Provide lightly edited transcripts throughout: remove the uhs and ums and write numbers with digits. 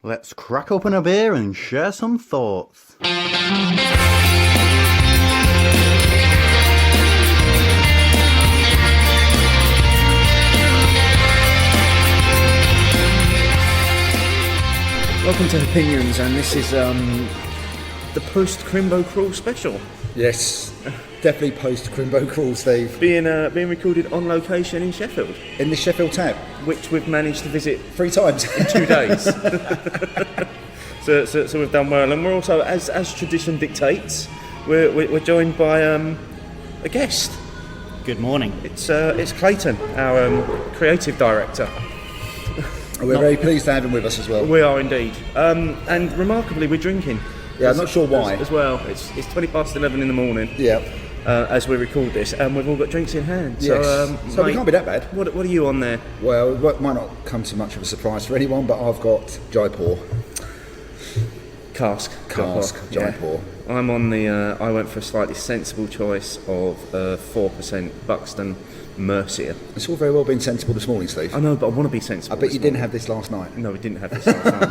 Let's crack open a beer and share some thoughts. Welcome to Hopinions, and this is the post-Crimbo crawl special. Yes, definitely post-Crimbo crawl, Steve. Being recorded on location in Sheffield, In the Sheffield tap, which we've managed to visit 3 times. in 2 days. so we've done well, and we're also, as tradition dictates, we're joined by a guest. Good morning. It's Clayton, our creative director. We're very pleased to have him with us as well. We are indeed, and remarkably, we're drinking. Yeah, I'm not sure why. As well. It's 11:20 in the morning. Yeah. As we record this, and we've all got drinks in hand. Yes. So we mate, can't be that bad. What are you on there? Well, it might not come to much of a surprise for anyone, but I've got Jaipur. Cask. Jaipur. I'm on the. I went for a slightly sensible choice of 4% Buxton Mercia. It's all very well being sensible this morning, Steve. I know, but I want to be sensible. I bet you didn't have this last night. No, we didn't have this last night.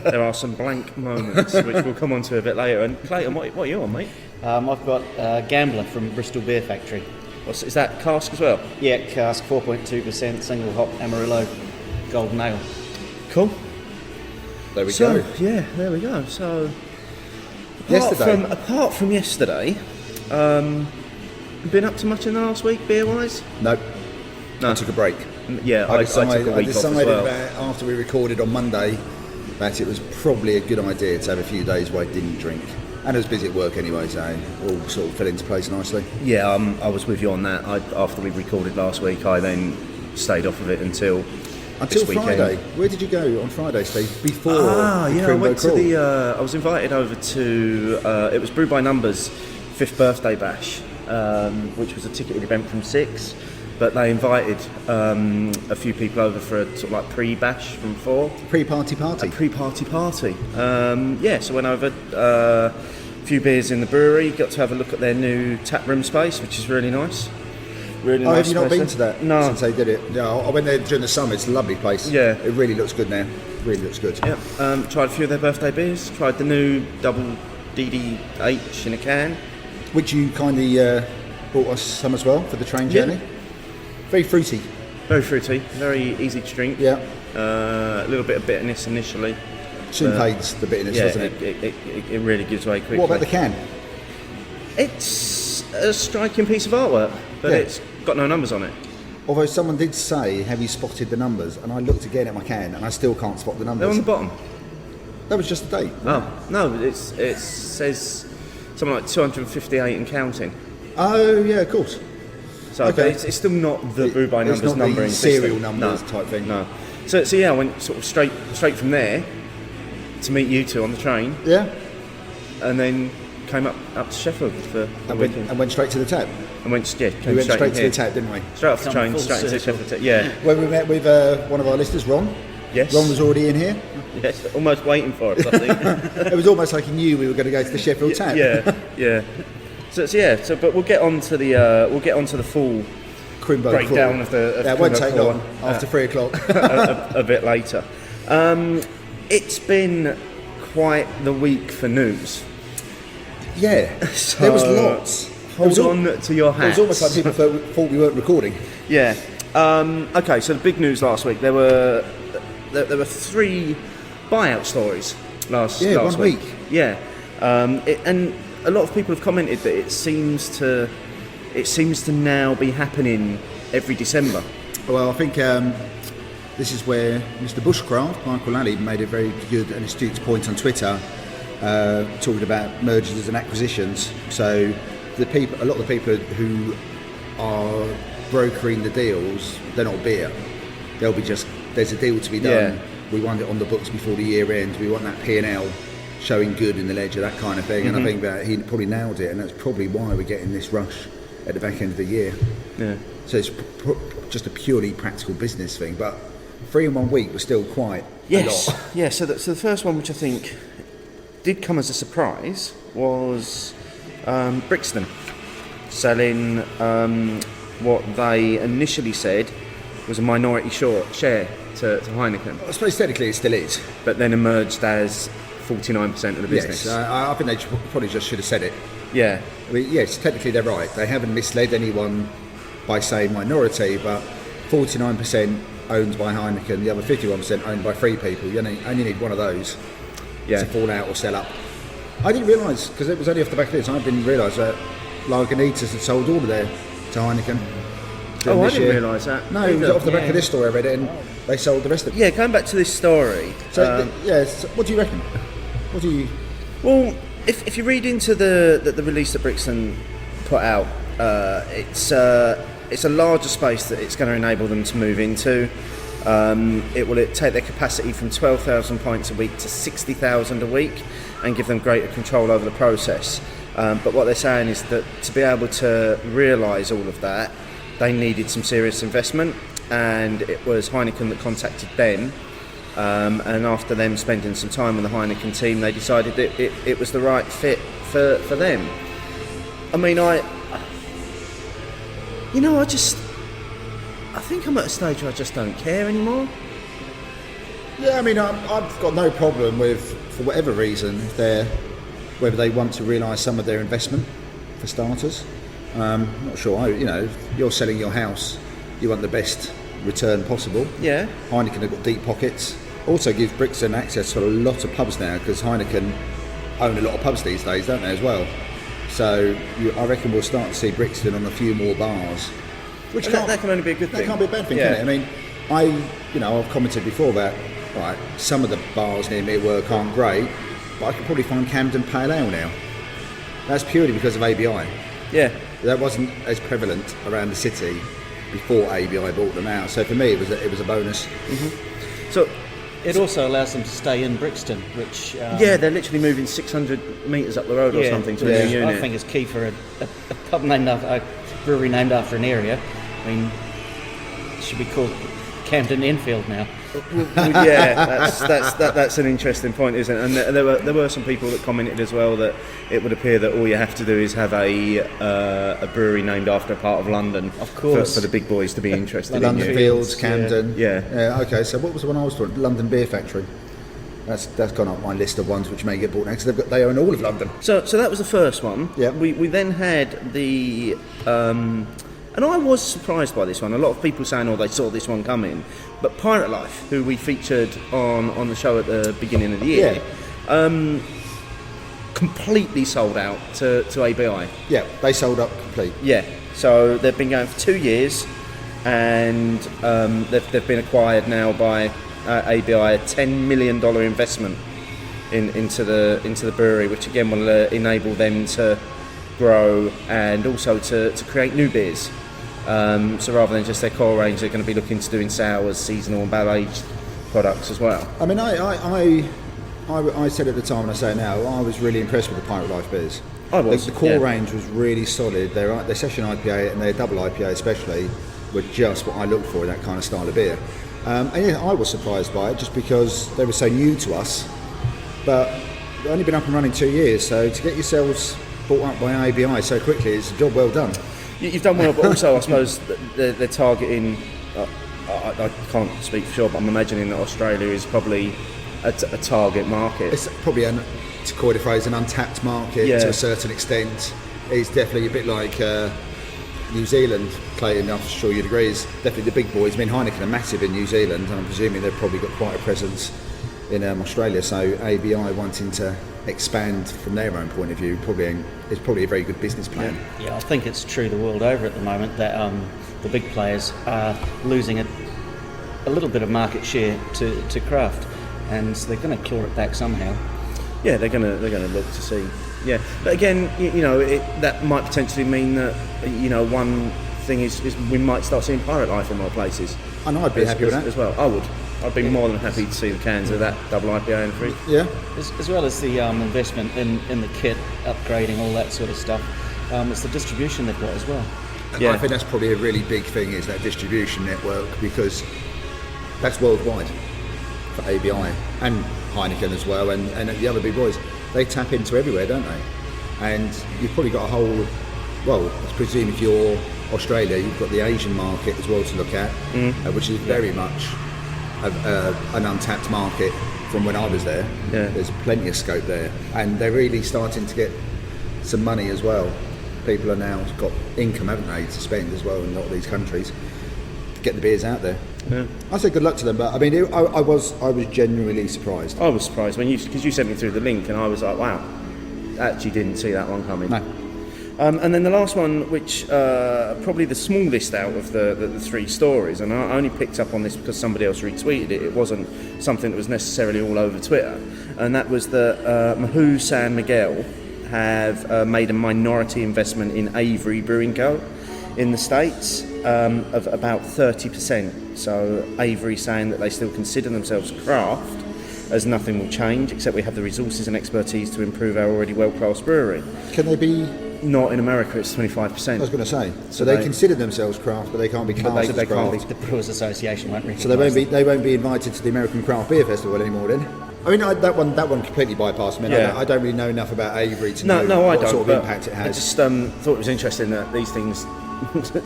There are some blank moments which we'll come on to a bit later. And Clayton, what are you on, mate? I've got Gambler from Bristol Beer Factory. Is that cask as well? Yeah, cask, 4.2%, single hop Amarillo, golden ale. Cool. There we go. Yeah, there we go. So, apart from yesterday, been up to much in the last week, beer-wise? No. No. I took a break. Yeah, I took a week off as decided well. that after we recorded on Monday that it was probably a good idea to have a few days where I didn't drink. And I was busy at work anyway, so it all sort of fell into place nicely. Yeah, I was with you on that. After we recorded last week, I then stayed off of it until this Friday. weekend. Where did you go on Friday, Steve? Before I Crimbo went crawl? to the. I was invited over to. It was Brew by Numbers' 5th birthday bash, which was a ticketed event from 6. But they invited a few people over for a sort of like pre-bash from 4. Pre-party party. A pre-party party. So went over a few beers in the brewery. Got to have a look at their new tap room space, which is really nice. Really nice. Have you not place. been to that No. since they did it? No, I went there during the summer. It's a lovely place. Yeah. It really looks good now. Really looks good. Yep. Tried a few of their birthday beers. Tried the new double DDH in a can. Which you kindly brought us some as well for the train journey. Very fruity. Very fruity. Very easy to drink. Yeah. A little bit of bitterness initially. Soon fades the bitterness, Yeah, doesn't it? it really gives way quickly. What about the can? It's a striking piece of artwork, but Yeah. it's got no numbers on it. Although someone did say, have you spotted the numbers? And I looked again at my can and I still can't spot the They're numbers. on the bottom. That was just a date. Oh, no, it says something like 258 and counting. Oh, yeah, of course. So Okay. but it's still not the Brew by It's Numbers not the numbering serial system. numbers No, type thing. No. So yeah, I went sort of straight from there to meet you two on the train, Yeah. and then came up to Sheffield for the weekend. And went straight to the tap. And went We came went straight in to here. the tap, didn't we? Straight off the Come train, full straight into circle. Sheffield. Yeah. Where we met with one of our listeners, Ron. Yes. Ron was already in here. Yes. Almost waiting for us, I think. It was almost like he knew we were going to go to the Sheffield tap. Yeah. So but we'll get on to the full Crimbo breakdown crawl. of the. Of That won't Crimbo take crawl, long after 3 o'clock. a bit later. It's been quite the week for news. Yeah, So, there was lots. Hold on to your It hats. was almost like people thought we weren't recording. Yeah. Okay. So the big news last week, there were 3 buyout stories last one week. week. Yeah. And a lot of people have commented that it seems to now be happening every December. Well, I think this is where Mr. Bushcraft, Michael Alley, made a very good and astute point on Twitter, talking about mergers and acquisitions. So a lot of the people who are brokering the deals, they're not beer. They'll be just, there's a deal to be done. Yeah. We want it on the books before the year end. We want that P&L showing good in the ledger, that kind of thing. And I think that he probably nailed it, and that's probably why we're getting this rush at the back end of the year. Yeah. So it's just a purely practical business thing, but 3 in 1 week was still quite a lot. Yeah. So the first one, which I think did come as a surprise, was Brixton selling what they initially said was a minority share to Heineken, I suppose technically it still is. but then emerged as 49% of the business. Yes, I think they probably just should have said it. Yeah, I mean, yes, technically they're right. They haven't misled anyone by saying minority, but 49% owned by Heineken, the other 51% owned by 3 people. You only need one of those yeah. to fall out or sell up. I didn't realise, because it was only off the back of this, I didn't realise that Lagunitas had sold all of their to Heineken. Oh, I this didn't year. realise that. No, it was off the back Yeah. of this story I read it, and they sold the rest of it. Yeah, going back to this story. So, so what do you reckon? What do you... Well, if you read into the release that Brixton put out, it's a larger space that it's going to enable them to move into. It will take their capacity from 12,000 pints a week to 60,000 a week and give them greater control over the process. But what they're saying is that to be able to realise all of that, they needed some serious investment, and it was Heineken that contacted them. And after them spending some time with the Heineken team, they decided that it was the right fit for them. I mean, I think I'm at a stage where I just don't care anymore. Yeah, I mean, I've got no problem with, for whatever reason, whether they want to realise some of their investment, for starters. Not sure. If you're selling your house, you want the best return possible. Yeah. Heineken have got deep pockets. Also gives Brixton access to a lot of pubs now, because Heineken own a lot of pubs these days, don't they, as well? So I reckon we'll start to see Brixton on a few more bars. Which that can only be a good thing. That can't be a bad thing, Yeah. can it? I mean, I've commented before about, right, some of the bars near me at work aren't great, but I could probably find Camden Pale Ale now. That's purely because of ABI. Yeah. That wasn't as prevalent around the city before ABI bought them out. So for me, it was a bonus. So It also allows them to stay in Brixton, which... yeah, they're literally moving 600 metres up the road or something to a new unit. I think it's key for a pub named after a brewery named after an area. I mean, it should be called Camden Enfield now. Well, yeah, that's an interesting point, isn't it? And there were some people that commented as well that it would appear that all you have to do is have a brewery named after a part of London, of course, for the big boys to be interested in London you. Fields, Camden. Yeah. Okay, so what was the one I was talking? London Beer Factory. That's gone up my list of ones which may get bought next. They own all of London. So that was the first one. Yeah. We then had the. And I was surprised by this one. A lot of people saying, they saw this one coming. But Pirate Life, who we featured on the show at the beginning of the year, completely sold out to ABI. Yeah, they sold up complete. Yeah, so they've been going for 2 years, and they've been acquired now by ABI, a $10 million investment into the brewery, which again will enable them to grow and also to create new beers. So rather than just their core range, they're going to be looking to doing sours, seasonal and barrel-aged products as well. I mean, I said at the time, and I say it now, I was really impressed with the Pirate Life beers. I was. The core range was really solid. Their session IPA and their double IPA especially were just what I looked for in that kind of style of beer. And yeah, I was surprised by it just because they were so new to us. But they've only been up and running 2 years, so to get yourselves bought up by ABI so quickly is a job well done. You've done well, but also I suppose they're targeting. I can't speak for sure, but I'm imagining that Australia is probably a target market. It's probably, to coin a phrase, an untapped market to a certain extent. It's definitely a bit like New Zealand. Clayton, I'm sure you'd agree, is definitely the big boys. I mean, Heineken are massive in New Zealand, and I'm presuming they've probably got quite a presence in Australia. So ABI wanting to expand from their own point of view is probably a very good business plan. Yeah, I think it's true the world over at the moment that the big players are losing a little bit of market share to craft, and they're going to claw it back somehow. Yeah, they're going to look to see. Yeah, but again, that might potentially mean that one thing is we might start seeing Pirate Life in more places. And I'd be happy with that as well. I would. I'd be more than happy to see the cans of that double IPA in the fridge. Yeah. As well as the investment in the kit, upgrading, all that sort of stuff. It's the distribution they've got as well. Yeah. I think that's probably a really big thing, is that distribution network, because that's worldwide for ABI and Heineken as well, and the other big boys. They tap into everywhere, don't they? And you've probably got a whole, well, I presume if you're Australia, you've got the Asian market as well to look at, which is very much an untapped market from when I was there. Yeah. There's plenty of scope there, and they're really starting to get some money as well. People are now got income, haven't they, to spend as well in a lot of these countries to get the beers out there. Yeah. I say good luck to them, but I mean, I was genuinely surprised. I was surprised because you sent me through the link, and I was like, wow, actually didn't see that one coming. No. And then the last one, which probably the smallest out of the three stories, and I only picked up on this because somebody else retweeted it. It wasn't something that was necessarily all over Twitter, and that was that Mahou San Miguel have made a minority investment in Avery Brewing Co. in the States of about 30%. So Avery saying that they still consider themselves craft, as nothing will change except we have the resources and expertise to improve our already world-class brewery. Can they be? Not in America, it's 25%. I was going to say. So they consider themselves craft, but they can't be classed as craft. The Brewers Association won't recognise. So they won't be invited to the American Craft Beer Festival anymore then. I mean, that one completely bypassed me. Yeah. I don't really know enough about Avery to No, know I what don't, sort of but impact it has. I just thought it was interesting that these things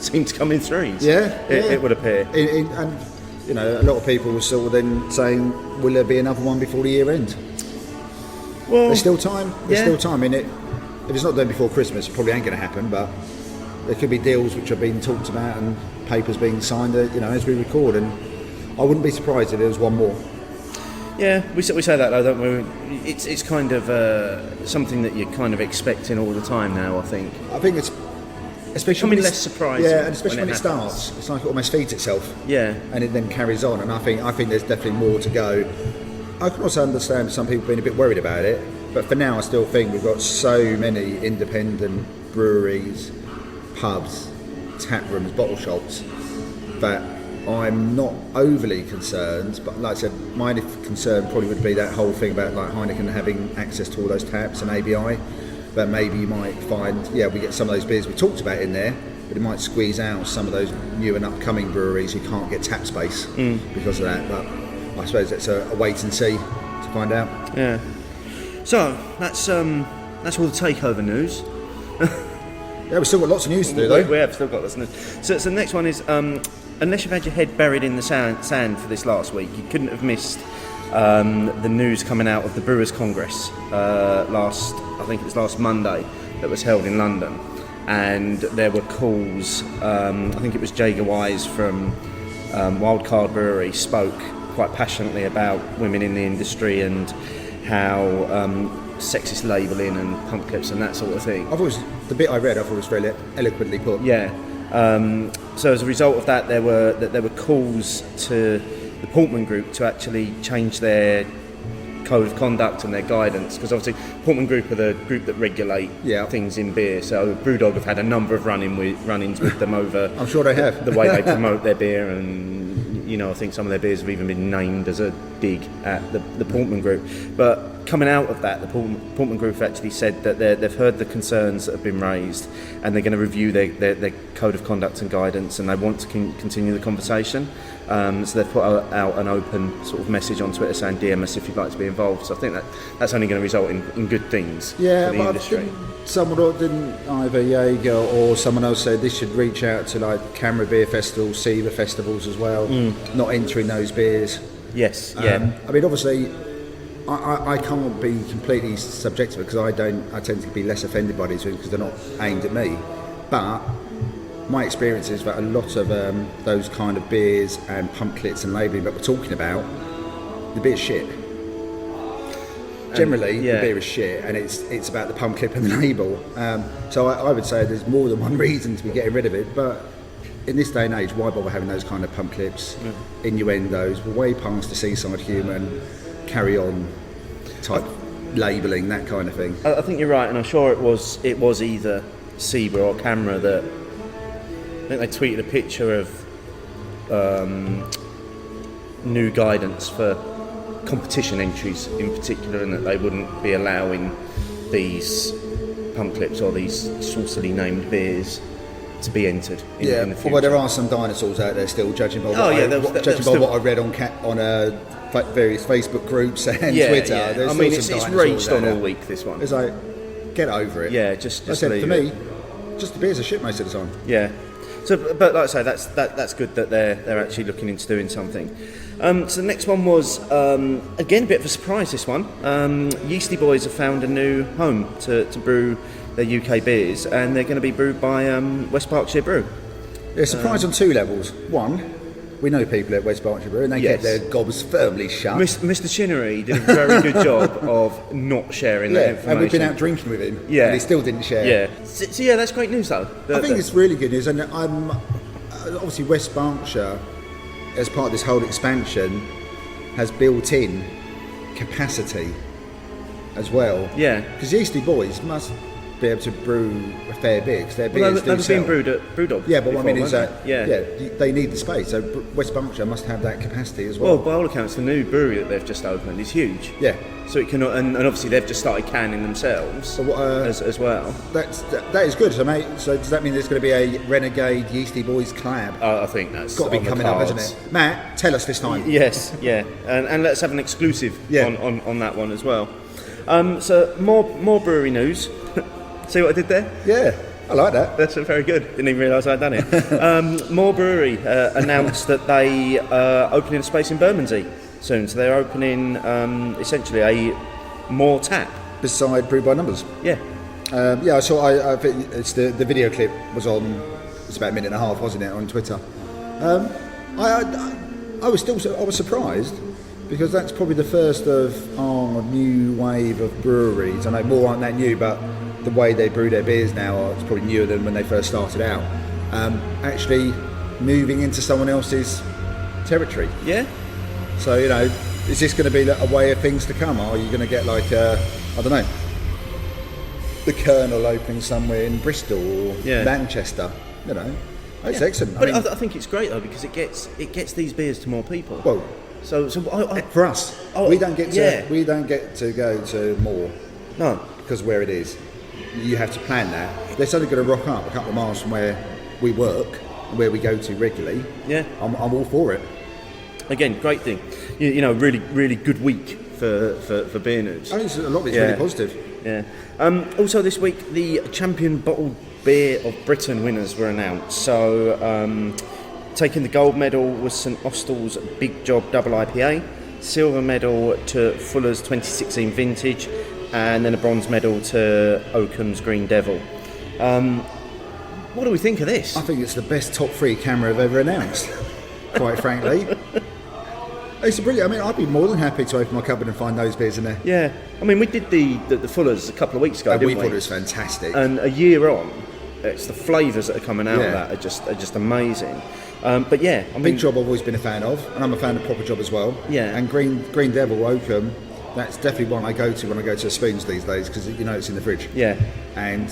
seem to come in threes. It would appear. And you know, a lot of people were sort of then saying, "Will there be another one before the year end?" Well, there's still time. There's yeah. still time in it. If it's not done before Christmas, it probably ain't going to happen. But there could be deals which are being talked about and papers being signed, you know, as we record. And I wouldn't be surprised if there was one more. Yeah, we say that though, don't we? It's kind of something that you're kind of expecting all the time now. I think it's especially less surprising. Yeah, and especially when it happens. starts, it's like it almost feeds itself. Yeah, and it then carries on. And I think there's definitely more to go. I can also understand some people being a bit worried about it, but for now, I still think we've got so many independent breweries, pubs, tap rooms, bottle shops that I'm not overly concerned. But like I said, my only concern probably would be that whole thing about like Heineken having access to all those taps and ABI. But maybe you might find, we get some of those beers we talked about in there, but it might squeeze out some of those new and upcoming breweries who can't get tap space because of that. But I suppose it's a wait and see to find out. Yeah. So that's all the takeover news. Yeah, we've still got lots of news to do though. We have still got lots of news. So the next one is, unless you've had your head buried in the sand for this last week, you couldn't have missed the news coming out of the Brewers Congress I think it was last Monday, that was held in London, and there were calls. I think it was Jager Wise from Wildcard Brewery spoke quite passionately about women in the industry and how sexist labelling and pump clips and that sort of thing. The bit I read, I thought was very eloquently put. Yeah. So as a result of that, there were calls to the Portman Group to actually change their code of conduct and their guidance, because obviously Portman Group are the group that regulate things in beer. So Brewdog have had a number of run-ins with them over. I'm sure they have. The way they promote their beer, and I think some of their beers have even been named as a dig at the Portman Group. But coming out of that, the Portman Group have actually said that they've heard the concerns that have been raised, and they're going to review their code of conduct and guidance, and they want to continue the conversation. So they've put out an open sort of message on Twitter saying DM us if you'd like to be involved. So I think that's only going to result in good things for the industry. Didn't either Jaeger or someone else say this should reach out to like Camera Beer Festivals, Seaver festivals as well, not entering those beers. Yes, yeah. I mean, obviously, I can't be completely subjective because I tend to be less offended by these things because they're not aimed at me. But my experience is that a lot of those kind of beers and pump clips and labelling that we're talking about, the beer's shit. Generally, the beer is shit, and it's about the pump clip and the label. So I would say there's more than one reason to be getting rid of it. But in this day and age, why bother having those kind of pump clips, innuendos? We're way past the seaside humour and carry on type labelling, that kind of thing. I think you're right, and I'm sure it was either Seaver or Camera that I think they tweeted a picture of new guidance for competition entries in particular, and that they wouldn't be allowing these pump clips or these saucily named beers to be entered in the future. Although there are some dinosaurs out there still, judging by what I read on various Facebook groups and Twitter. Yeah. There's it's raged on all week, this one. It's like, get over it. Yeah, just I said, leave for it. me, just the beers are shit most of the time. Yeah. So, but like I say, that's good that they're actually looking into doing something. So the next one was again a bit of a surprise. This one, Yeasty Boys have found a new home to brew their UK beers, and they're going to be brewed by West Berkshire Brew. Yeah, surprise on two levels. One, we know people at West Berkshire Brew, and they Yes. kept their gobs firmly shut. Mr. Chinnery did a very good job of not sharing that information. and we've been out drinking with him, Yeah. and he still didn't share. Yeah, so yeah, that's great news though. I think it's really good news, and obviously West Berkshire, as part of this whole expansion, has built in capacity as well. Yeah. Because Yeasty Boys must be able to brew a fair bit, because their beers Well, do they've sell. been brewed at Brewdog. Yeah, but what I mean before, is that weren't they need the space. So West Berkshire must have that capacity as well. Well, by all accounts, the new brewery that they've just opened is huge. Yeah. So it can, and obviously they've just started canning themselves So what, as well. that is good. So, mate, so does that mean there's going to be a Renegade Yeasty Boys collab? I think that's Got to be on the coming up, cards. hasn't it? Matt, tell us this time. Yes, yeah, and let's have an exclusive Yeah. on that one as well. So more brewery news. See what I did there? Yeah, I like that. That's very good. Didn't even realise I'd done it. More Brewery announced that they are opening a space in Bermondsey soon. So they're opening essentially a more tap. Beside Brew by Numbers. Yeah. Yeah, I saw. I think it's the video clip was on. It's about a minute and a half, wasn't it, on Twitter? I was surprised, because that's probably the first of a new wave of breweries. I know more aren't that new, but the way they brew their beers now is probably newer than when they first started out. Actually moving into someone else's territory. Yeah. So, you know, is this going to be a way of things to come? Or are you going to get I don't know, the Colonel opening somewhere in Bristol or Yeah. Manchester? You know, it's excellent. But I mean, I think it's great though, because it gets these beers to more people. well, So I for us, Oh, we don't get to yeah. go to more no. because where it is, you have to plan that. They're suddenly going to rock up a couple of miles from where we work, where we go to regularly. Yeah. I'm all for it. Again, great thing. You know, really good week for beer news. I think a lot of it's Yeah. really positive. Yeah. Also this week, the champion bottled beer of Britain winners were announced. So taking the gold medal was St Austell's Big Job Double IPA, silver medal to Fuller's 2016 Vintage, and then a bronze medal to Oakham's Green Devil. What do we think of this? I think it's the best top three camera I've ever announced, quite frankly. It's brilliant. I mean, I'd be more than happy to open my cupboard and find those beers in there. Yeah. I mean, we did the Fullers a couple of weeks ago, We didn't thought we? it was fantastic. And a year on, it's the flavours that are coming out of Yeah. that are just amazing. But yeah, I mean, Big Job I've always been a fan of, and I'm a fan of Proper Job as well. Yeah. And Green Devil, Oakham, that's definitely one I go to when I go to Spoons these days, because you know it's in the fridge. yeah, And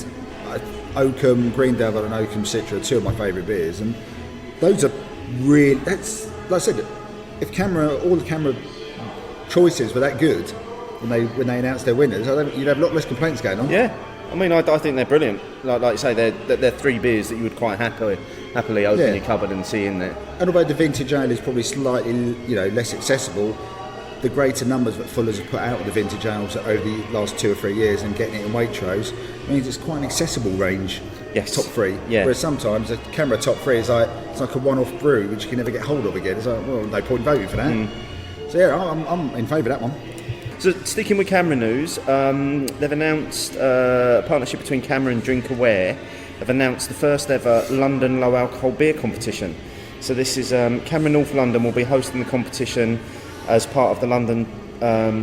Oakham, Green Devil and Oakham Citra are two of my favourite beers, and those are really, that's, like I said, if all the camera choices were that good when they announced their winners, you'd have a lot less complaints going on. yeah. I mean, I think they're brilliant. Like you say, they're three beers that you would quite happily open Yeah. your cupboard and see in there. And although the vintage ale is probably slightly, less accessible, the greater numbers that Fuller's have put out of the vintage ales over the last 2 or 3 years and getting it in Waitrose means it's quite an accessible range. Yes. Top three. Yeah. Whereas sometimes a camera top three is it's like a one-off brew which you can never get hold of again. It's like, well, no point in voting for that. So yeah, I'm in favour of that one. So sticking with camera news, they've announced a partnership between Camera and Drink Aware. They've announced the first ever London low alcohol beer competition. So this is Camera North London will be hosting the competition as part of the London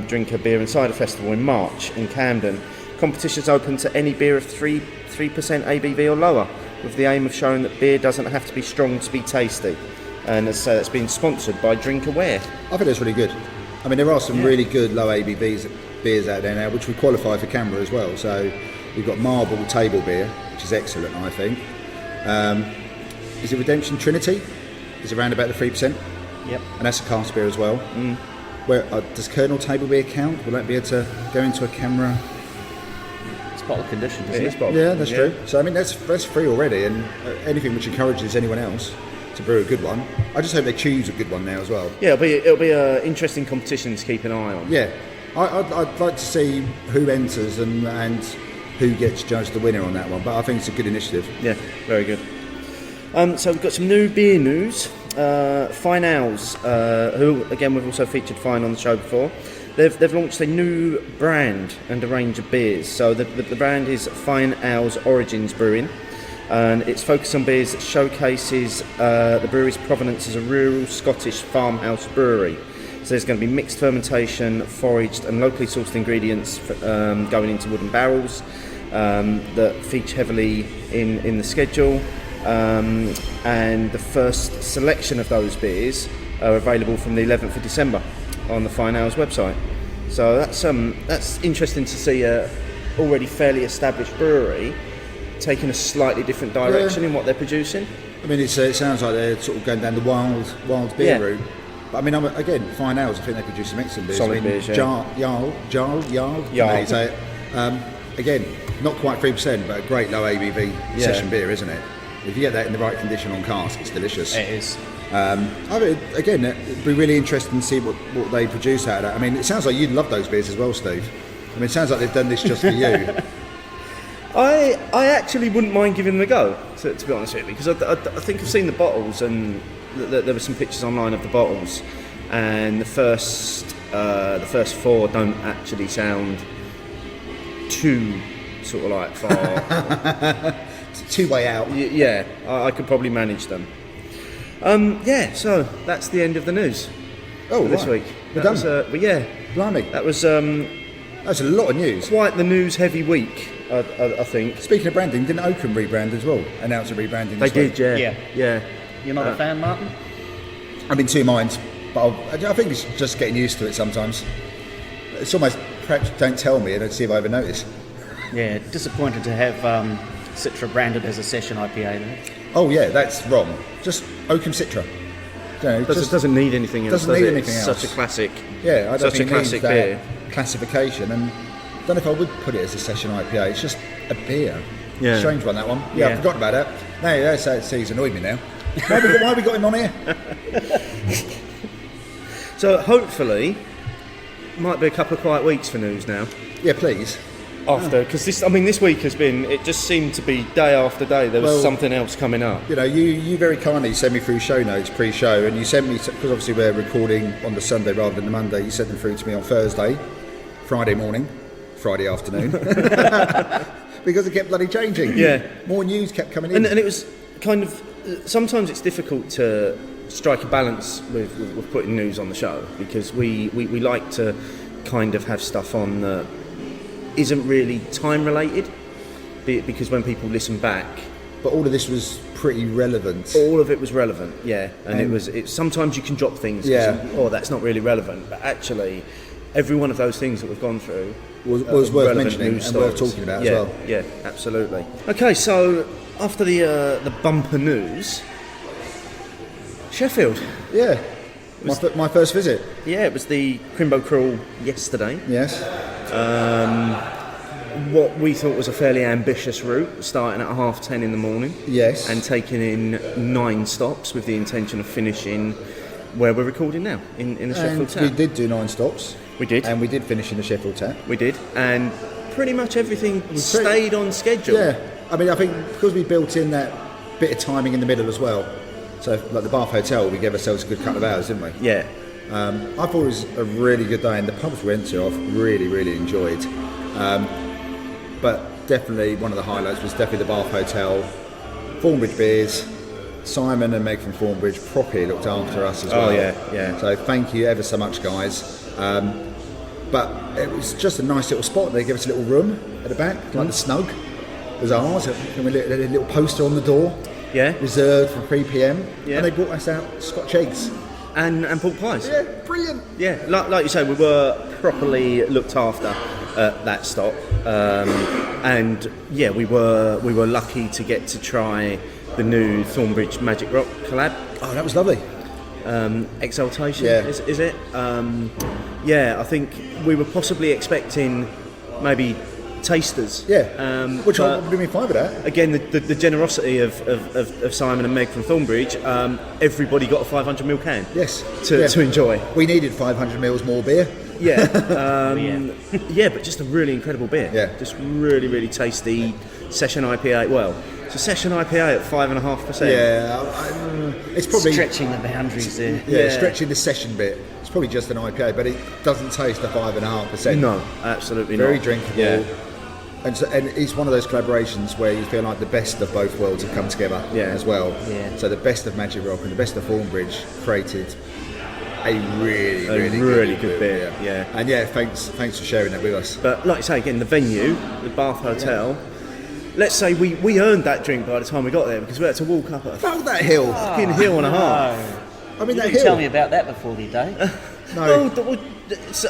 Drinker Beer and Cider Festival in March in Camden. Competition's open to any beer of 3% ABV or lower, with the aim of showing that beer doesn't have to be strong to be tasty. And as I say, that's been sponsored by Drink Aware. I think that's really good. I mean, there are some really good low ABVs beers out there now, which would qualify for Camera as well. So we've got Marble Table Beer, which is excellent, I think. Is it Redemption Trinity? Is around about the 3%. Yep. And that's a cask beer as well. Where does Colonel Table Beer count? Will that be able to go into a Camera? It's bottle conditioned, It isn't is it? Bob. Yeah, that's true. So I mean, that's free already, and anything which encourages anyone else to brew a good one. I just hope they choose a good one now as well. Yeah, it'll be an interesting competition to keep an eye on. Yeah, I'd like to see who enters and who gets judged the winner on that one. But I think it's a good initiative. Yeah, very good. So we've got some new beer news. Fine Owls, who again we've also featured Fine on the show before. They've launched a new brand and a range of beers. So the brand is Fine Owls Origins Brewing, and it's focused on beers that showcases the brewery's provenance as a rural Scottish farmhouse brewery. So there's going to be mixed fermentation, foraged and locally sourced ingredients going into wooden barrels that feature heavily in the schedule. And the first selection of those beers are available from the 11th of December on the Fine Owls website. So that's interesting to see a already fairly established brewery taking a slightly different direction in what they're producing. I mean, it sounds like they're sort of going down the wild beer route. But I mean, again, Fine Owls, I think they produce some excellent beers. Solid beers, yeah. Jarl. Again, not quite 3%, but a great low ABV session beer, isn't it? If you get that in the right condition on cask, it's delicious. It is. I mean, again, it'd be really interesting to see what they produce out of that. I mean, it sounds like you'd love those beers as well, Steve. I mean, it sounds like they've done this just for you. I actually wouldn't mind giving them a go, to be honest with you, because I think I've seen the bottles, and there were some pictures online of the bottles, and the first 4 don't actually sound too sort of like far. Two-way out. Yeah, I could probably manage them. So that's the end of the news for this week. We're done. But yeah, Blimey. that was That's a lot of news. quite the news-heavy week, I think. Speaking of branding, didn't Oakham rebrand as well? Announce a rebranding They this week? did, yeah. You're not a fan, Martin? I'm in two minds, but I think it's just getting used to it sometimes. It's almost, perhaps don't tell me and see if I ever notice. Yeah, disappointed to have Citra branded as a session IPA though. Oh yeah, that's wrong. Just Oakham Citra. You know, Doesn't need anything else. Doesn't need anything It's else. such a classic. Yeah, I don't such think a it needs classic that beer. classification, and I don't know if I would put it as a session IPA. It's just a beer. Yeah. Strange one, that one. Yeah, I forgot about that. No, that's he's annoyed me now. Why have we got him on here? So hopefully, might be a couple of quiet weeks for news now. Yeah, please. After, because this week has been, it just seemed to be day after day there was something else coming up. You know, you very kindly sent me through show notes pre-show, and you sent me, because obviously we're recording on the Sunday rather than the Monday, you sent them through to me on Thursday, Friday morning, Friday afternoon, because it kept bloody changing. Yeah. More news kept coming in. And it was kind of, sometimes it's difficult to strike a balance with putting news on the show, because we like to kind of have stuff on that isn't really time related, because when people listen back, But all of this was pretty relevant. all of it was relevant, yeah. And it sometimes you can drop things, 'cause Yeah. that's not really relevant, but actually every one of those things that we've gone through was are worth relevant mentioning news and worth stories. talking about Yeah, as well. yeah, absolutely. Okay, so after the bumper news, Sheffield. Yeah. My first visit. Yeah, it was the Crimbo crawl yesterday. Yes. What we thought was a fairly ambitious route, starting at 10:30 in the morning. Yes. And taking in 9 stops with the intention of finishing where we're recording now, in the Sheffield And Tap. we did do 9 stops. We did. And we did finish in the Sheffield Tap. We did. And pretty much everything stayed on schedule. Yeah. I mean, I think because we built in that bit of timing in the middle as well. So, like the Bath Hotel, we gave ourselves a good couple of hours, didn't we? Yeah. I thought it was a really good day, and the pubs we went to, I've really, really enjoyed. But definitely one of the highlights was definitely the Bath Hotel, Thornbridge Beers. Simon and Meg from Thornbridge properly looked after us as well. Oh, yeah. So thank you ever so much, guys. But it was just a nice little spot. They gave us a little room at the back, like the snug. It was ours. And we had a little poster on the door. Yeah. Reserved for 3 p.m. Yeah. And they brought us out Scotch eggs. And pork pies. Yeah, brilliant. Yeah, like you say, we were properly looked after at that stop, and yeah, we were lucky to get to try the new Thornbridge Magic Rock collab. Oh, that was lovely. Exaltation, Yeah. is it? Yeah, I think we were possibly expecting maybe tasters. Yeah, which but I would be fine with that. again, the generosity of Simon and Meg from Thornbridge, everybody got a 500ml can. Yes. To enjoy. We needed 500 mils more beer. Yeah, yeah, but just a really incredible beer. Yeah. Just really, really tasty session IPA. Well, It's a session IPA at 5.5%. Yeah, it's probably Stretching the boundaries there. yeah, stretching the session bit. It's probably just an IPA, but it doesn't taste the 5.5%. No, absolutely Very not. drinkable. Yeah. And it's one of those collaborations where you feel like the best of both worlds have come together as well. Yeah. So the best of Magic Rock and the best of Thornbridge created a really good beer. Yeah. And thanks for sharing that with us. But like I say, again, the venue, the Bath Hotel, let's say we earned that drink by the time we got there because we had to walk up a Fuck that hill! fucking hill and a half. I mean, You that didn't hill. tell me about that before the day. No. Well,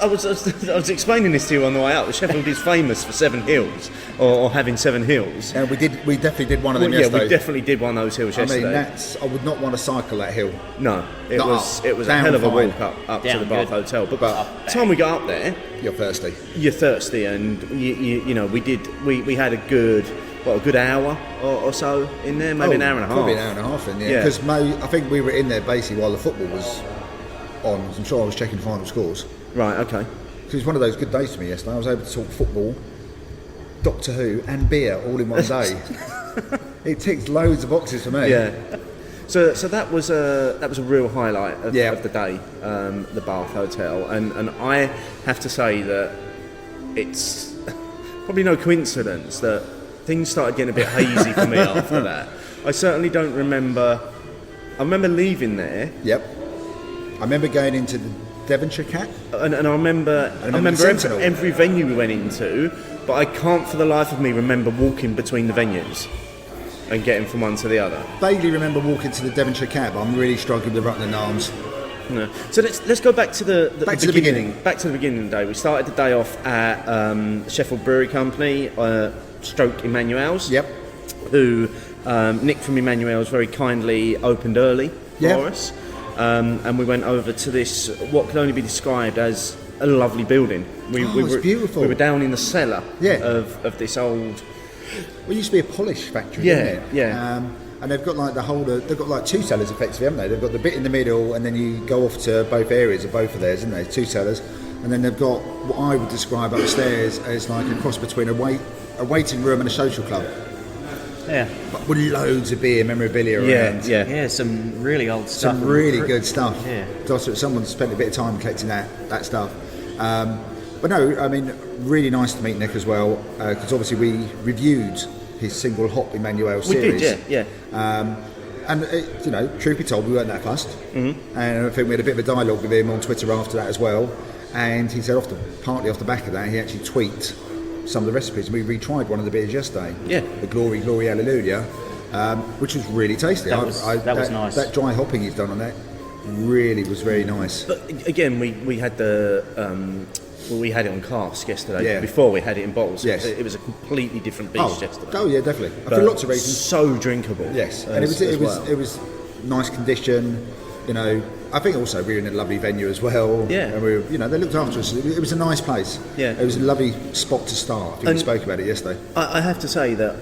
I was explaining this to you on the way out. Sheffield is famous for 7 hills, or having 7 hills. And we definitely did one of them Well, yeah, yesterday. we definitely did one of those hills I mean, yesterday. I would not want to cycle that hill. No, it Not was up, a down hell of a fine. walk up to Down the Bath good. Hotel. But But by the time we got up there, You're thirsty. you're thirsty, and you know we had a good hour or so in there, maybe an hour and a half. Probably an hour and a half in there. Yeah. Because I think we were in there basically while the football was on. I'm sure I was checking final scores. Right, okay. Because it was one of those good days for me yesterday. I was able to talk football, Doctor Who, and beer all in one day. It ticks loads of boxes for me. Yeah. So that was a real highlight of the day, the Bath Hotel, and I have to say that it's probably no coincidence that things started getting a bit hazy for me after that. I certainly don't remember. I remember leaving there, Yep. I remember going into the Devonshire Cat. and I remember the Sentinel. every venue we went into, but I can't for the life of me remember walking between the venues and getting from one to the other. Vaguely remember walking to the Devonshire Cat, but I'm really struggling with the Rutland Arms. No. So let's go back to the Back to the beginning. Back to the beginning of the day. We started the day off at Sheffield Brewery Company, stroke Emmanuel's. Yep. Who Nick from Emmanuel's very kindly opened early for us, and we went over to this what can only be described as a lovely building. We it's were beautiful. We were down in the cellar Yeah. of this old. Well, it used to be a polish factory, Yeah, didn't it? yeah. And they've got like they've got like 2 cellars effectively, haven't they? They've got the bit in the middle, and then you go off to both areas of both of theirs, isn't they? 2 cellars, and then they've got what I would describe upstairs as like a cross between a waiting room and a social club, Yeah. but with loads of beer memorabilia around. Yeah, some really old stuff. Some really good stuff. Yeah. So someone spent a bit of time collecting that stuff. But no, I mean, really nice to meet Nick as well, because obviously we reviewed his single hop Emmanuel We series. did, yeah. And you know, truth be told, we weren't that fussed. Mm-hmm. And I think we had a bit of a dialogue with him on Twitter after that as well. And he said, partly off the back of that, he actually tweaked some of the recipes. We retried one of the beers yesterday. Yeah. The Glory Hallelujah, which was really tasty. That was nice. That dry hopping he's done on that really was very nice. But again, we had we had it on cask yesterday. Yeah. Before we had it in bottles. Yes. It was a completely different beast yesterday. Oh yeah, definitely. But For lots of reasons. So drinkable. Yes, and it was nice condition. You know, I think also we were in a lovely venue as well. Yeah. And we were, you know, they looked after us. It was a nice place. Yeah. It was a lovely spot to start. I think we spoke about it yesterday. I have to say that,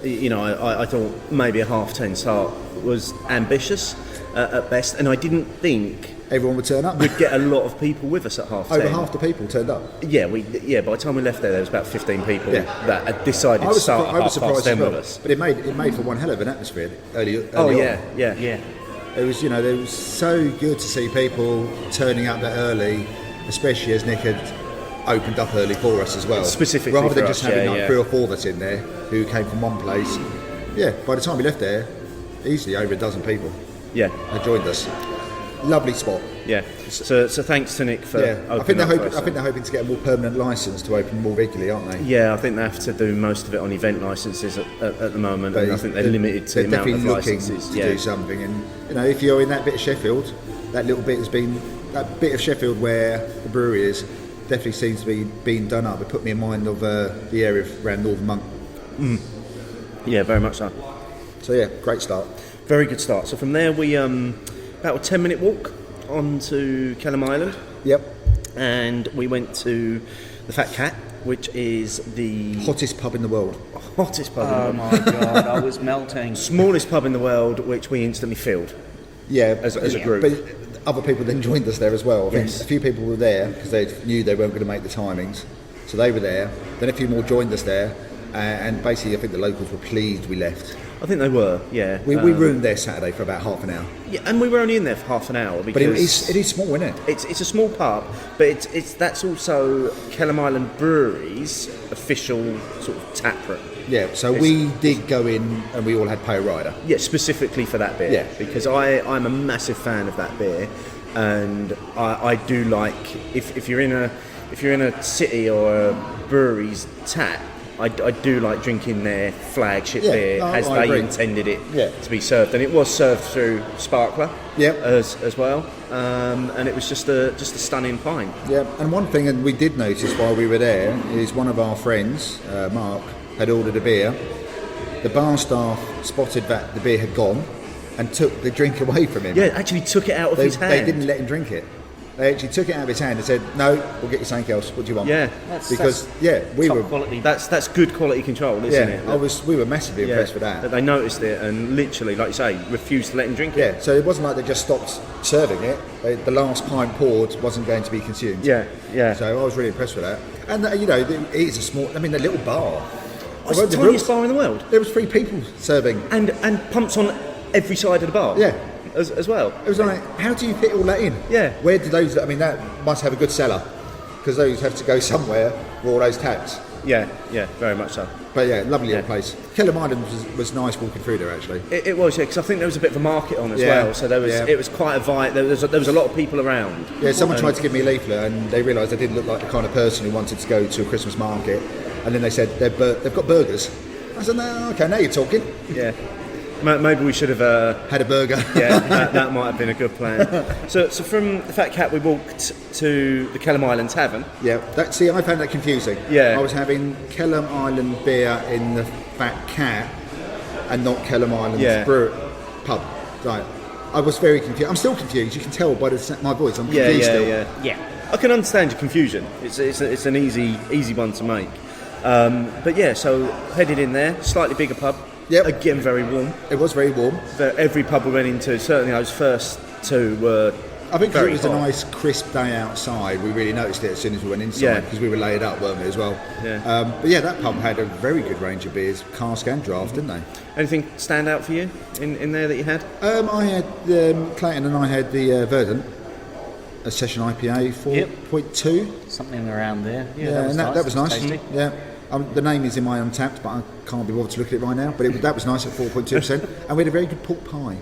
you know, I thought maybe a 10:30 start was ambitious at best, and I didn't think Everyone would turn up. we'd get a lot of people with us at 10:30. Over half the people turned up. Yeah, by the time we left there was about 15 people that had decided I to was start at surprised 10:30 as well. with us. But it made for one hell of an atmosphere early Oh on. yeah. It was, you know, it was so good to see people turning up that early, especially as Nick had opened up early for us as well. Specifically rather than for just us, having yeah, like yeah. 3 or 4 of us in there who came from one place. Yeah, by the time we left there, easily over a dozen people Yeah. had joined us. Lovely spot. Yeah. So thanks to Nick for opening I think up for us. they're hoping to get a more permanent license to open more regularly, aren't they? Yeah, I think they have to do most of it on event licenses at the moment, and I think they're limited to They're the amount of definitely looking licenses. to do something, and you know, if you're in that bit of Sheffield, that bit of Sheffield where the brewery is, definitely seems to be being done up. It put me in mind of the area around Northern Monk. Yeah, very much so. So yeah, great start. Very good start. So from there we about a 10-minute walk onto Kellam Island, Yep, and we went to the Fat Cat, which is the hottest pub in the world. hottest pub Oh in the world. my god, I was melting. Smallest pub in the world, which we instantly filled. Yeah, As a group. But other people then joined us there as well. I think Yes. a few people were there because they knew they weren't going to make the timings, so they were there. Then a few more joined us there, and basically I think the locals were pleased we left. I think they were, yeah. We ruined their Saturday for about half an hour. Yeah, and we were only in there for half an hour because But it is small, isn't it? it's a small pub, but that's also Kelham Island Brewery's official sort of tap room. Yeah, so we did go in and we all had Pale Rider. Yeah, specifically for that beer. Yeah. Because I'm a massive fan of that beer, and I do like if you're in a city or a brewery's tap, I do like drinking their flagship beer as I they agree. intended it Yeah. to be served, and it was served through Sparkler. Yep. as well, and it was just a stunning pint. Yeah, and one thing and we did notice while we were there is one of our friends, Mark, had ordered a beer. The bar staff spotted that the beer had gone and took the drink away from him. Yeah, actually took it out of his hand. They didn't let him drink it. They actually took it out of his hand and said, "No, we'll get you something else. What do you want?" Yeah, we top were quality. that's good quality control, isn't it? we were massively impressed with that. That they noticed it and literally, like you say, refused to let him drink it. Yeah, so it wasn't like they just stopped serving it. The last pint poured wasn't going to be consumed. Yeah. So I was really impressed with that. And it is a small. I mean, a little bar. It's the tiniest bar in the world, There was 3 people serving. and pumps on every side of the bar. Yeah. as well. It was like, how do you fit all that in? Yeah. Where did those? I mean, that must have a good cellar, because those have to go somewhere for all those taps. Yeah, very much so. But yeah, lovely little place. Kelham Island was nice walking through there actually. It was, yeah, because I think there was a bit of a market on as Yeah, well, so it was quite a vibe. There was a lot of people around. Yeah, someone tried to give me a leaflet and they realised I didn't look like the kind of person who wanted to go to a Christmas market, and then they said they've got burgers. I said, no, okay, now you're talking. Yeah. Maybe we should have Had a burger. Yeah, that might have been a good plan. So from the Fat Cat, we walked to the Kelham Island Tavern. Yeah, I found that confusing. Yeah. I was having Kelham Island beer in the Fat Cat and not Kelham Island Brew pub. Right. I was very confused. I'm still confused. You can tell by my voice. I'm confused still. Yeah. I can understand your confusion. It's an easy one to make. But yeah, so headed in there, slightly bigger pub. Yep. Again, very warm. It was very warm. Every pub we went into, certainly those first two were. I think 'cause very it was hot. a nice crisp day outside. We really noticed it as soon as we went inside because we were laid up, weren't we, as well? Yeah. But yeah, that pub had a very good range of beers, cask and draft, didn't they? Anything stand out for you in there that you had? I had Clayton and I had the Verdant, a session IPA 4.2. Something around there. Yeah, that was nice. Tasty. Yeah. The name is in my Untapped, but I can't be bothered to look at it right now. But that was nice at 4.2%, and we had a very good pork pie.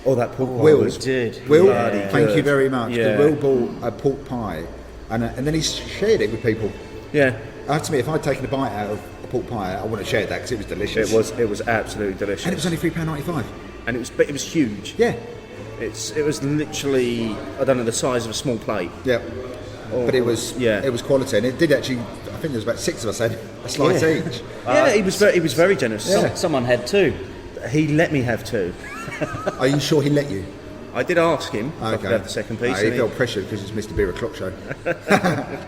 Oh, that pork pie Will was did. Will, bloody thank good. you very much. Yeah. Will bought a pork pie, and then he shared it with people. Yeah, I have to admit, if I'd taken a bite out of a pork pie, I wouldn't have shared that because it was delicious. it was absolutely delicious. and it was only £3.95. And it was huge. Yeah, It was literally, I don't know, the size of a small plate. yeah. But it was yeah. it was quality, and it did actually. I think there was about 6 of us had a slice each. Yeah, he was very generous. Yeah. Someone had 2. He let me have 2. Are you sure he let you? I did ask him if I could have the second piece. He and felt pressured because it's Mr. Beer O'Clock show.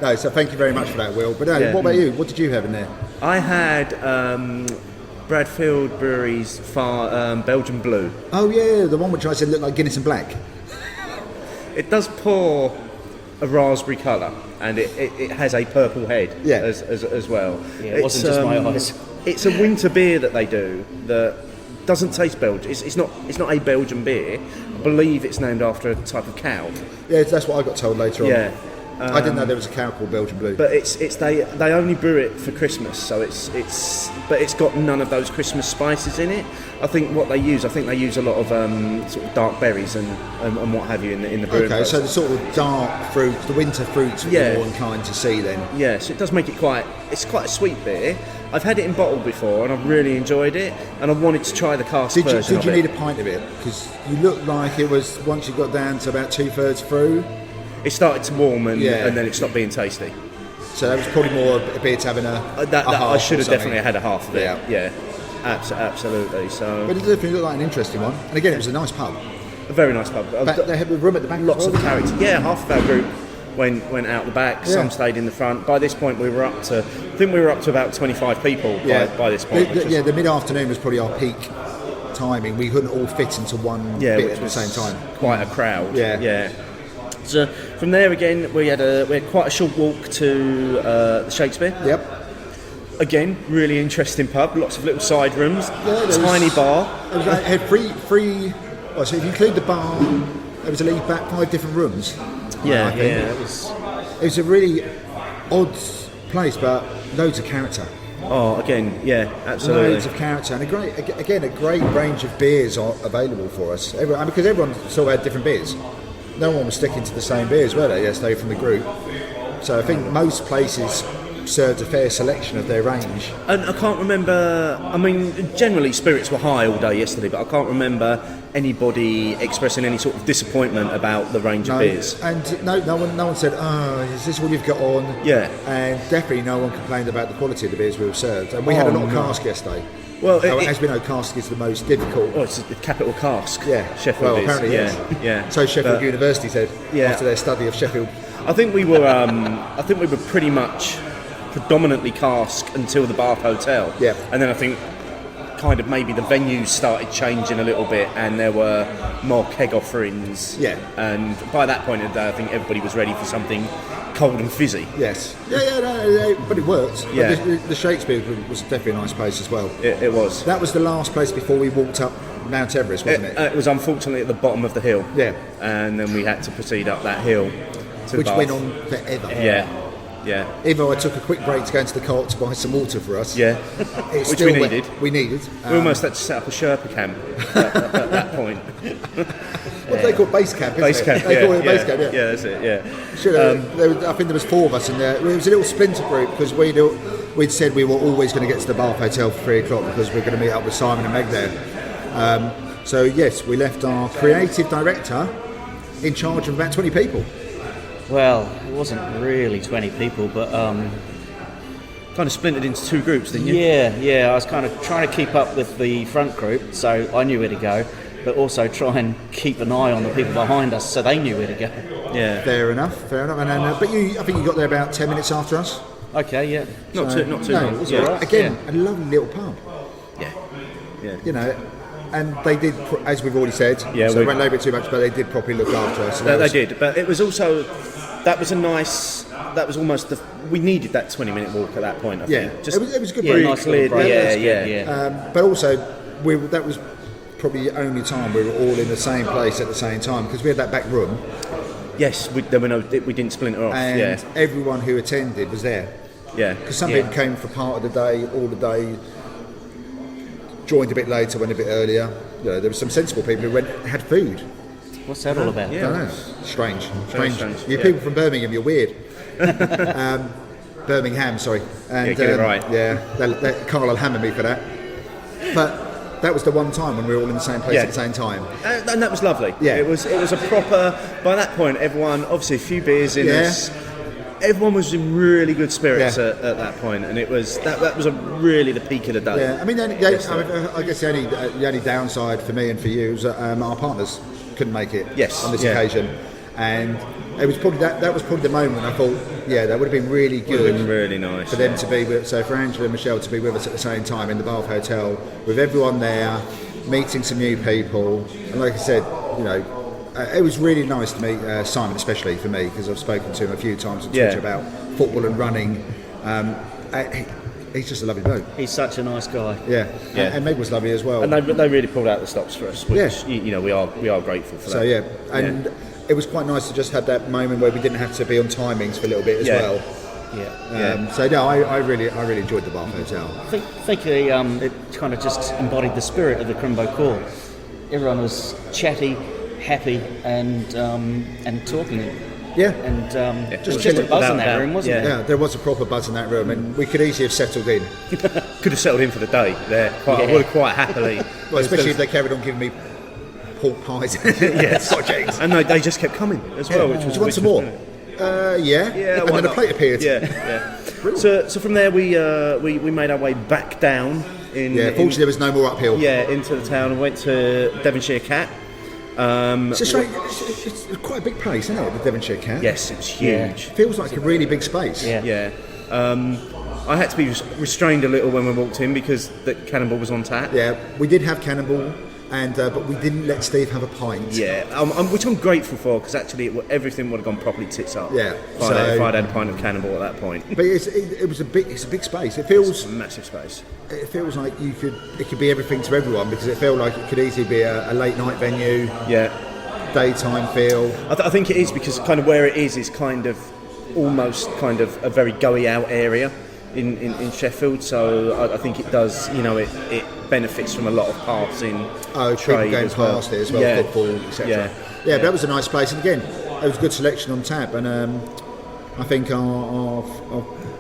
No, so thank you very much for that, Will. But Yeah. what about you? What did you have in there? I had Bradfield Brewery's Belgian Blue. Oh yeah, the one which I said looked like Guinness and Black. It does pour a raspberry colour, and it has a purple head as well. Yeah, it wasn't just my eyes. It's a winter beer that they do that doesn't taste Belgian. It's not a Belgian beer. I believe it's named after a type of cow. Yeah, that's what I got told later on. Yeah. I didn't know there was a cow called Belgian Blue. But they only brew it for Christmas, so it's got none of those Christmas spices in it. I think they use a lot of sort of dark berries and what have you in the brewing Okay, so the process. sort of dark fruits, the winter fruits, would be more inclined to see then. Yeah, so it does make it quite a sweet beer. I've had it in bottle before and I've really enjoyed it, and I wanted to try the cask version Did you of need it. a pint of it? Because you looked like it was, once you got down to about 2/3 through, It started to warm and Yeah. then it stopped being tasty. so that was probably more a beer to having a That half I should or have something. definitely had a half of it. Yeah. Yeah, absolutely. So But it definitely looked like an interesting one. And again, it was a nice pub. a very nice pub. But they had a room at the back. Lots as of well, character. Yeah, half of our group went out the back. Yeah. Some stayed in the front. By this point, we were up to about 25 people. By this point. which was- The mid-afternoon was probably our peak timing. We couldn't all fit into one bit which at the was same time. Quite a crowd. Yeah. So from there again, we had quite a short walk to the Shakespeare. Yep. Again, really interesting pub. Lots of little side rooms, tiny bar. It had three. Well, so if you include the bar, there was at least about 5 different rooms. Yeah, I think. It was a really odd place, but loads of character. Oh, again, yeah, absolutely. Loads of character, and a great range of beers are available for us. Because everyone sort of had different beers. No one was sticking to the same beers, were they? Yesterday from the group. So I think most places served a fair selection of their range. And I can't remember, I mean, generally spirits were high all day yesterday, but I can't remember anybody expressing any sort of disappointment about the range of beers. And no one said, "Oh, is this all you've got on?" Yeah. And definitely no one complained about the quality of the beers we were served. And we had a lot of cask yesterday. Well, as we know, cask is the most difficult. Oh, it's a capital cask. Yeah, Sheffield well, is. apparently, yes. Yeah. So Sheffield University said Yeah. after their study of Sheffield. I think we were pretty much predominantly cask until the Bath Hotel. Yeah. And then I think kind of maybe the venues started changing a little bit and there were more keg offerings. Yeah. And by that point in the day, I think everybody was ready for something cold and fizzy. Yes. Yeah, but it worked. Yeah. But the Shakespeare was definitely a nice place as well. It was. That was the last place before we walked up Mount Everest, wasn't it? It was unfortunately at the bottom of the hill. Yeah. And then we had to proceed up that hill to Which Bath. went on forever. Yeah. Even though I took a quick break to go into the cart to buy some water for us. Yeah. It's Which still we needed. We needed. We almost had to set up a Sherpa camp at that point. What do they call base camp? Base camp, They call it a base camp. Yeah. Yeah, that's it. Yeah. I think there was 4 of us in there. It was a little splinter group because we'd said we were always going to get to the Bath Hotel for 3 o'clock because we were going to meet up with Simon and Meg there. So yes, we left our creative director in charge of about 20 people. Well, it wasn't really 20 people, but Kind of splintered into 2 groups, didn't you? yeah. I was kind of trying to keep up with the front group, so I knew where to go, but also try and keep an eye on the people behind us, so they knew where to go. Yeah. Fair enough. And then, I think you got there about 10 minutes after us. Okay, yeah. Not too long. It was Yeah. all right. Again, a lovely little pub. Yeah. You know, and they did, as we've already said. Yeah, so we won't labour too much, but they did properly look after us. They did, but it was also that was almost we needed that 20-minute walk at that point. I think. It was a good Yeah, break. nice little break. Yeah. But also, that was probably the only time we were all in the same place at the same time because we had that back room. Yes, we didn't splinter off. And everyone who attended was there. Yeah. Because some people came for part of the day, all the day, joined a bit later, went a bit earlier. You know, there were some sensible people who had food. What's that all about? I don't know. Strange. Strange. You people from Birmingham, you're weird. Birmingham, sorry. And, get it right. Carl will hammer me for that. But that was the one time when we were all in the same place at the same time. And that was lovely. Yeah. It was a proper. By that point, everyone obviously a few beers in us. Everyone was in really good spirits at that point, and it was that was really the peak of the day. Yeah, I mean, I guess the only downside for me and for you was that our partners couldn't make it. Yes, on this occasion, and it was probably that was probably the moment when I thought, that would have been really good. Would have been really nice for them to be with. So for Angela and Michelle to be with us at the same time in the Bath Hotel with everyone there, meeting some new people, and like I said, it was really nice to meet Simon, especially for me, because I've spoken to him a few times on Twitter about football and running. He's just a lovely bloke. He's such a nice guy. Yeah. And Meg was lovely as well. And they really pulled out the stops for us, which we are grateful for that. So and it was quite nice to just have that moment where we didn't have to be on timings for a little bit as well. So no, I really enjoyed the Bath Hotel. I think it kind of just embodied the spirit of the Crimbo call. Everyone was chatty, happy, and talking. Yeah. And just just a buzz in that room, wasn't there? Yeah, there was a proper buzz in that room, and we could easily have settled in. Could have settled in for the day there, quite happily. Well, especially if they carried on giving me pork pies. Yes. Hot eggs. And they just kept coming as well, which was. Do you want some more? Yeah. And then a plate appeared. Yeah. So from there we made our way back down. Fortunately there was no more uphill. Yeah, into the town and went to Devonshire Cat. It's quite a big place, isn't it, the Devonshire Cat? Yes, it's huge. Feels like a really big space. Yeah. I had to be restrained a little when we walked in because the Cannonball was on tap. Yeah, we did have Cannonball. And but we didn't let Steve have a pint. Yeah, which I'm grateful for, because actually everything would have gone properly tits up. Yeah, if I'd had a pint of Cannonball at that point. But it's a big space. It feels It's a massive space. It feels like it could be everything to everyone, because it felt like it could easily be a late night venue. Yeah, daytime feel. I think it is, because kind of where it is kind of almost kind of a very goey out area in Sheffield. So I think it does. It benefits from a lot of passing trade going as well. past it as well, Yeah. football, etc. Yeah. But that was a nice place, and again, there was a good selection on tap. And I think our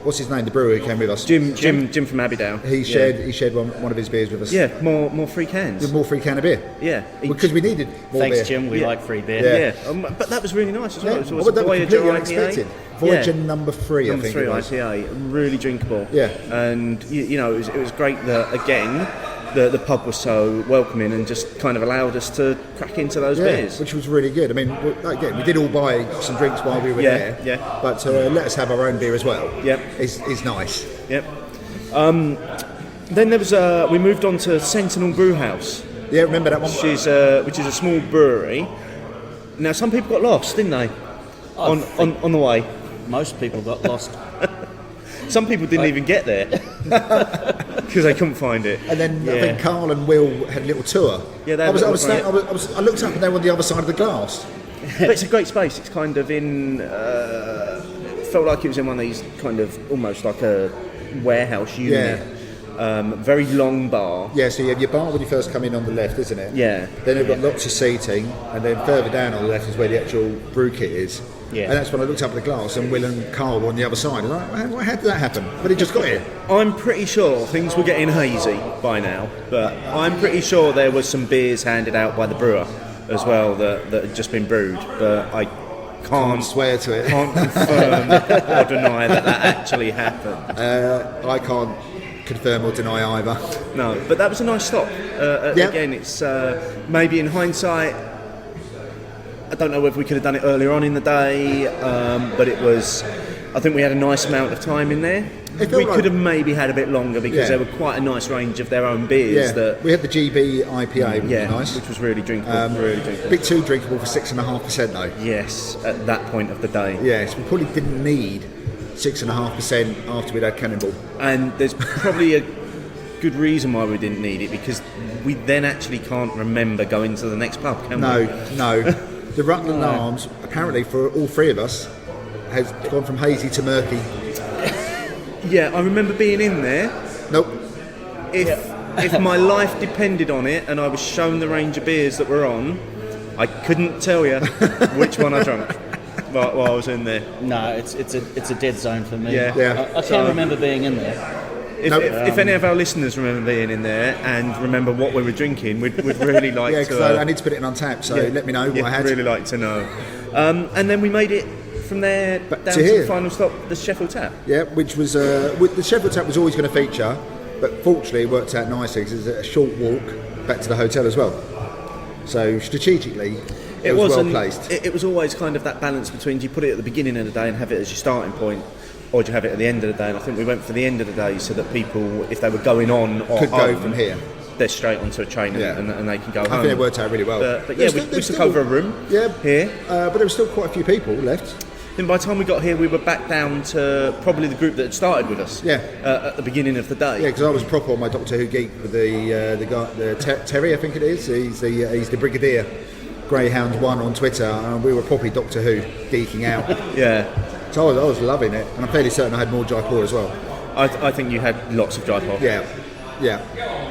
what's his name, the brewer who came with us, Jim from Abbeydale. He shared one of his beers with us. Yeah, more free cans. With more free can of beer. Yeah, because we needed more beer. Thanks, Jim. We like free beer. Yeah. But that was really nice as well. It was that was Voyager completely IPA. unexpected. Voyager number 3, I think Number it was. 3 IPA, really drinkable. Yeah. And it was great that again the pub was so welcoming and just kind of allowed us to crack into those beers, which was really good. I mean, again, we did all buy some drinks while we were there. Yeah. But let us have our own beer as well. Yep. Is nice. Yep. Then there was we moved on to Sentinel Brew House. Yeah, remember that one? Which is a small brewery. Now, some people got lost, didn't they? On the way. Most people got lost. Some people didn't even get there because they couldn't find it. And then I think Carl and Will had a little tour. Yeah, I looked up and they were on the other side of the glass. But it's a great space. It's kind of in. Felt like it was in one of these kind of almost like a warehouse unit. Very long bar. Yeah, so you have your bar when you first come in on the left, isn't it? Yeah. Then they've got lots of seating, and then further down on the left is where the actual brew kit is. Yeah. And that's when I looked up at the glass, and Will and Carl were on the other side. And I'm like, how did that happen? But it just got here. I'm pretty sure things were getting hazy by now, but I'm pretty sure there was some beers handed out by the brewer as well that had just been brewed, but I can't swear to it. Can't confirm or deny that actually happened. I can't confirm or deny either. No, but that was a nice stop. Again, it's maybe in hindsight, I don't know whether we could have done it earlier on in the day, but it was. I think we had a nice amount of time in there. We could have maybe had a bit longer because there were quite a nice range of their own beers. That we had the GB IPA, which was nice, which was really drinkable. Really drinkable. A bit too drinkable for 6.5% though. Yes, at that point of the day. Yes, we probably didn't need 6.5% after we'd had Cannonball. And there's probably a good reason why we didn't need it, because we then actually can't remember going to the next pub, can we? No. The Rutland Arms, apparently for all three of us, has gone from hazy to murky. Yeah, I remember being in there. Nope. If my life depended on it and I was shown the range of beers that were on, I couldn't tell you which one I drank while I was in there. No, it's a dead zone for me. Yeah. I can't remember being in there. If any of our listeners remember being in there and remember what we were drinking, we'd really like to. Yeah, because I need to put it in Untapped, so let me know what I had. Really like to know. And then we made it from there down to the final stop, the Sheffield Tap. Yeah, which was the Sheffield Tap was always going to feature, but fortunately it worked out nicely because it's a short walk back to the hotel as well. So strategically, it was well placed. It was always kind of that balance between, do you put it at the beginning of the day and have it as your starting point, or do you have it at the end of the day? And I think we went for the end of the day so that people, if they were going on or could go from here, they're straight onto a train and they can go home. I think it worked out really well. But yeah, we took over a room here. But there were still quite a few people left. Then by the time we got here, we were back down to probably the group that had started with us. At the beginning of the day. Yeah, because I was proper on my Doctor Who geek with the guy, Terry, I think it is. He's the Brigadier, Greyhound 1 on Twitter, and we were properly Doctor Who geeking out. Yeah. So I was loving it, and I'm fairly certain I had more Jaipur as well. I think you had lots of Jaipur. Yeah.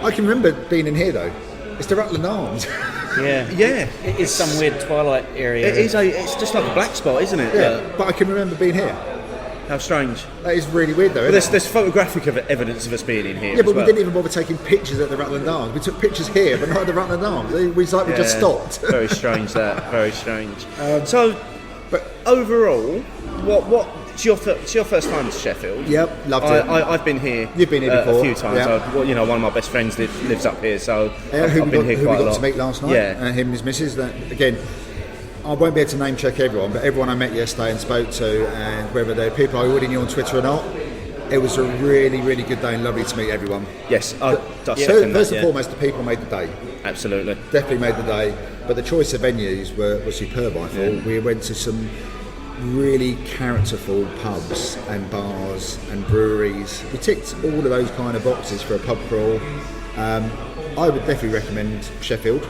I can remember being in here though. It's the Rutland Arms. Yeah. It is some weird twilight area. It's just like a black spot, isn't it? Yeah, but I can remember being here. How strange. That is really weird though, well, there's photographic evidence of us being in here. Yeah, but we didn't even bother taking pictures at the Rutland Arms. We took pictures here, but not at the Rutland Arms. We just stopped. Very strange that. Very strange. But overall, what? It's your first time to Sheffield. Yep, loved it. I've been here. You've been here before a few times. Yep. One of my best friends lives up here, so I've been here quite a lot. Who we got to meet last night? Yeah, him and his missus. That again, I won't be able to name check everyone, but everyone I met yesterday and spoke to, and whether they're people I already knew on Twitter or not, It was a really, really good day and lovely to meet everyone. Yes, I First second that, and foremost, the people made the day. Absolutely. Definitely made the day. But the choice of venues were superb, I thought. Yeah. We went to some really characterful pubs and bars and breweries. We ticked all of those kind of boxes for a pub crawl. I would definitely recommend Sheffield.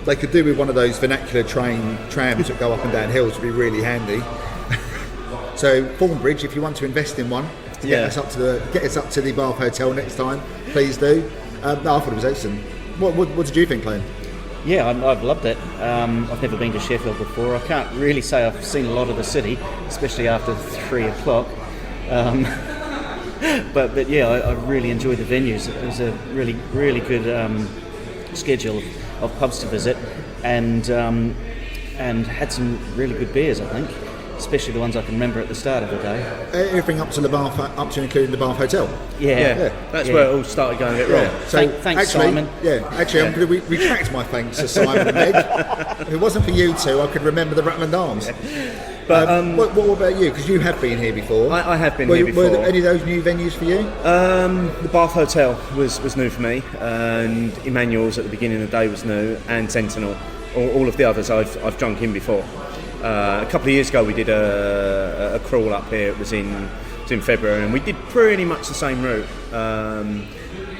They could do with one of those vernacular trams that go up and down hills, would be really handy. So Thornbridge, if you want to invest in one, to get us up to the Bath Hotel next time, please do. No, I thought it was excellent. What did you think, Clayton? Yeah, I've loved it. I've never been to Sheffield before. I can't really say I've seen a lot of the city, especially after 3 o'clock. But yeah, I really enjoyed the venues. It was a really, really good schedule of pubs to visit, and had some really good beers, I think, especially the ones I can remember at the start of the day. Everything up to and including the Bath Hotel. Yeah. That's where it all started going a bit wrong. Yeah. So Thanks, Simon. Actually, I'm going to retract my thanks to Simon and Meg. If it wasn't for you two, I could remember the Rutland Arms. But what about you? Because you have been here before. I have been here before. Were there any of those new venues for you? The Bath Hotel was new for me, and Emmanuel's at the beginning of the day was new, and Sentinel. All of the others I've drunk in before. A couple of years ago we did a crawl up here. It was in February, and we did pretty much the same route,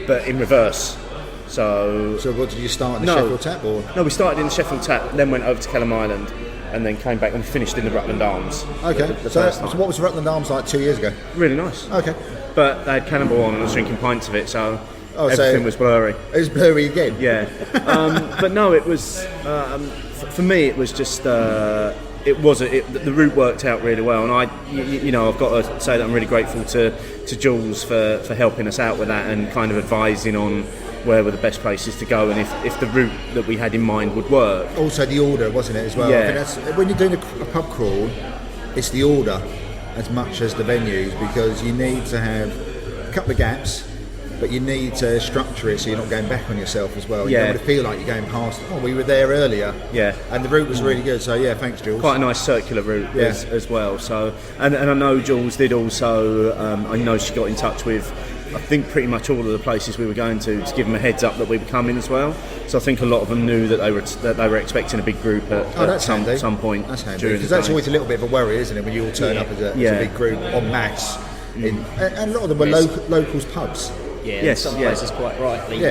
but in reverse. So what did you start in the Sheffield Tap? Or? No, we started in the Sheffield Tap, then went over to Kelham Island, and then came back and finished in the Rutland Arms. Okay, so what was the Rutland Arms like 2 years ago? Really nice. Okay. But they had Cannonball on and I was drinking pints of it, so everything was blurry. It was blurry again? Yeah. But no, it was, for me, it was just, the route worked out really well, and I've got to say that I'm really grateful to Jules for helping us out with that and kind of advising on where were the best places to go, and if the route that we had in mind would work. Also the order, wasn't it, as well? Yeah. I think that's, when you're doing a pub crawl, it's the order as much as the venues, because you need to have a couple of gaps, but you need to structure it so you're not going back on yourself as well. You don't want to feel like you're going past, we were there earlier. Yeah. And the route was really good, so yeah, thanks Jules. Quite a nice circular route as well. So, and I know Jules did also, I know she got in touch with, I think pretty much all of the places we were going to give them a heads up that we were coming as well. So I think a lot of them knew that they were expecting a big group at some point. That's handy, during because the that's day. always a little bit of a worry, isn't it, when you all turn up as a big group en masse. And a lot of them were locals pubs. Yeah, yes, some places quite rightly.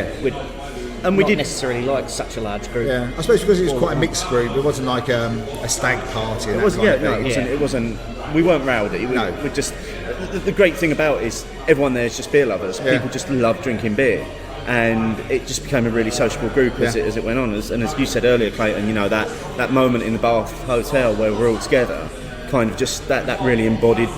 And we didn't necessarily like such a large group. Yeah, I suppose because it was quite a mixed group. It wasn't like a stag party. It wasn't. It wasn't. We weren't rowdy. We just. The great thing about it is everyone there is just beer lovers. Yeah. People just love drinking beer, and it just became a really sociable group as it went on. And as you said earlier, Clayton, that moment in the Bath Hotel where we're all together, kind of just that really embodied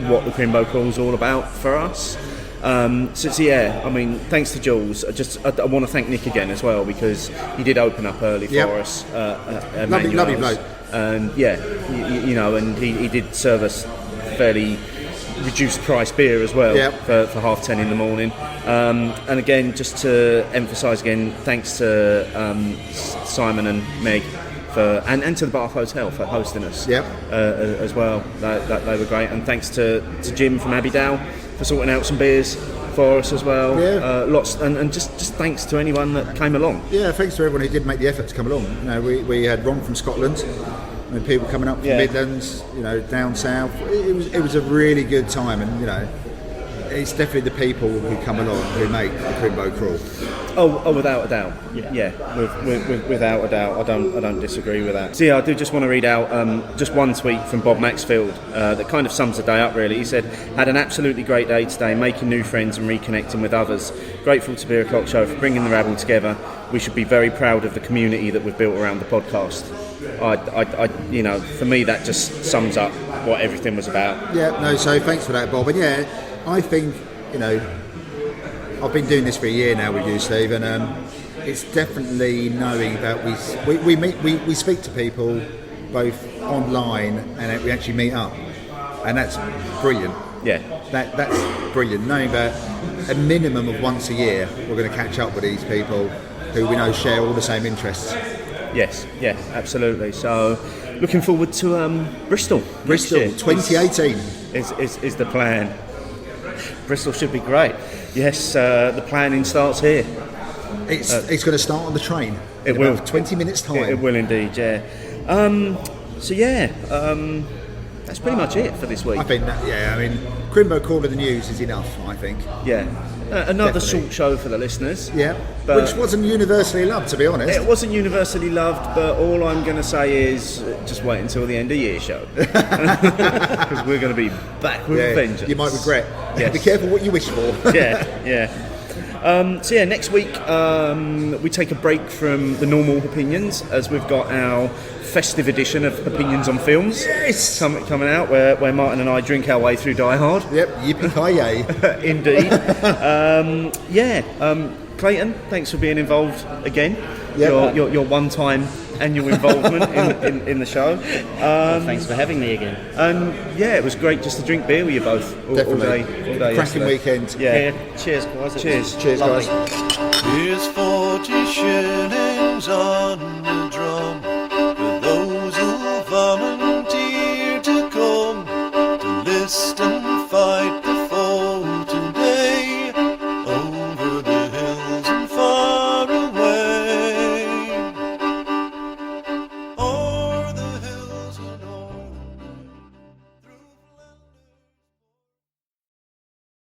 what the Crimbo Crawl is all about for us. So yeah, I mean, thanks to Jules. I want to thank Nick again as well, because he did open up early for us. Lovely bloke. And and he did serve us fairly reduced price beer as well for 10:30 in the morning. And again, just to emphasise again, thanks to Simon and Meg and to the Bath Hotel for hosting us as well. They were great, and thanks to Jim from Abbeydale for sorting out some beers for us as well. Lots, and just thanks to anyone that came along. Yeah, thanks to everyone who did make the effort to come along. We had Ron from Scotland, and people coming up from Midlands, down south. It was a really good time, and it's definitely the people who come along who make the Crimbo Crawl. Oh, without a doubt. Yeah, without a doubt. I don't disagree with that. So yeah, I do just want to read out just one tweet from Bob Maxfield that kind of sums the day up really. He said, "Had an absolutely great day today, making new friends and reconnecting with others. Grateful to Beer O'Clock Show for bringing the rabble together. We should be very proud of the community that we've built around the podcast." For me that just sums up what everything was about. So thanks for that, Bob. And I think I've been doing this for a year now with you, Steve, and it's definitely knowing that we speak to people both online and we actually meet up, and that's brilliant. That's brilliant, knowing that a minimum of once a year we're going to catch up with these people who we know share all the same interests. Yes, absolutely. So looking forward to Bristol 2018 is the plan. Bristol should be great. Yes, the planning starts here. It's going to start on the train. It in will. about 20 minutes time. It will indeed, yeah. That's pretty much it for this week. I think Crimbo Call of the News is enough, I think. Yeah. Another Definitely. short show for the listeners. Yeah, But- which wasn't universally loved, to be honest. It wasn't universally loved, but all I'm going to say is just wait until the end of year show. Because we're going to be back with vengeance. You might regret. Yes. Be careful what you wish for. Yeah. Next week we take a break from the normal Hopinions, as we've got our festive edition of Opinions on Films Yes! coming out, where Martin and I drink our way through Die Hard. Yep, yippee-ki-yay. Indeed. Clayton, thanks for being involved again. Yeah. Your one-time annual involvement in the show. Thanks for having me again. And it was great just to drink beer with you both all Definitely. day Cracking yesterday. weekend. Yeah. Cheers, guys. It Cheers. was Cheers, lovely. guys. Here's 40 shillings on the drum.